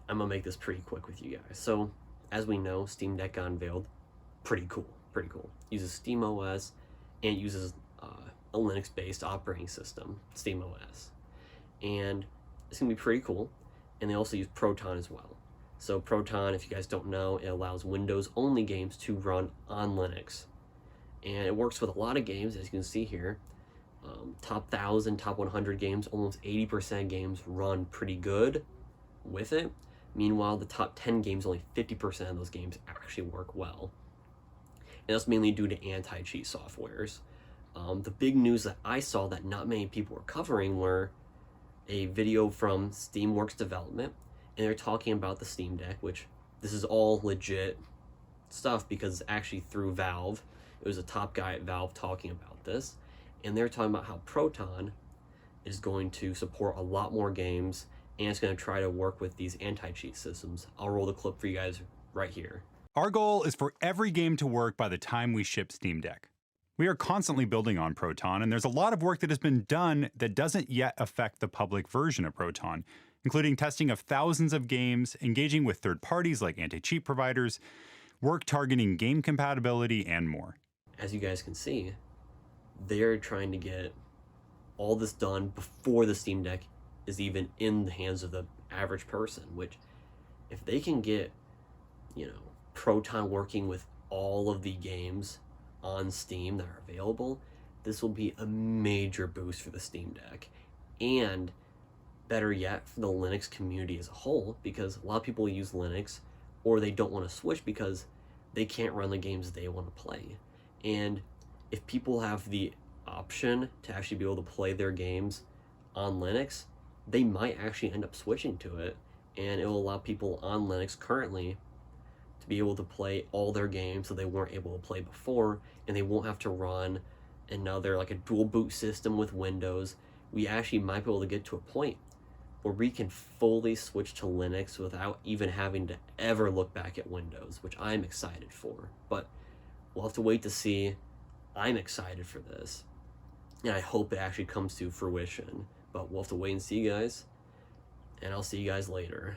I'm gonna make this pretty quick with you guys. So, as we know, Steam Deck got unveiled. Pretty cool, pretty cool. Uses Steam OS and uses a Linux-based operating system, Steam OS. And it's gonna be pretty cool. And they also use Proton as well. So Proton, if you guys don't know, it allows Windows-only games to run on Linux. And it works with a lot of games, as you can see here. Top 1,000, top 100 games, almost 80% games run pretty good with it. Meanwhile, the top 10 games, only 50% of those games actually work well. And that's mainly due to anti-cheat softwares. The big news that I saw that not many people were covering were a video from Steamworks Development, and they're talking about the Steam Deck, which this is all legit stuff because it's actually through Valve. It was a top guy at Valve talking about this, and they're talking about how Proton is going to support a lot more games, and it's going to try to work with these anti-cheat systems. I'll roll the clip for you guys right here. Our goal is for every game to work by the time we ship Steam Deck. We are constantly building on Proton, and there's a lot of work that has been done that doesn't yet affect the public version of Proton, including testing of thousands of games, engaging with third parties like anti-cheat providers, work targeting game compatibility, and more. As you guys can see, they're trying to get all this done before the Steam Deck is even in the hands of the average person, which if they can get, Proton working with all of the games on Steam that are available, this will be a major boost for the Steam Deck, and better yet for the Linux community as a whole, because a lot of people use Linux or they don't want to switch because they can't run the games they want to play. And if people have the option to actually be able to play their games on Linux, they might actually end up switching to it, and it will allow people on Linux currently to be able to play all their games that they weren't able to play before, and they won't have to run another like a dual boot system with Windows. We actually might be able to get to a point where we can fully switch to Linux without even having to ever look back at Windows, which I'm excited for. But we'll have to wait to see. I'm excited for this, and I hope it actually comes to fruition, but we'll have to wait and see, guys, and I'll see you guys later.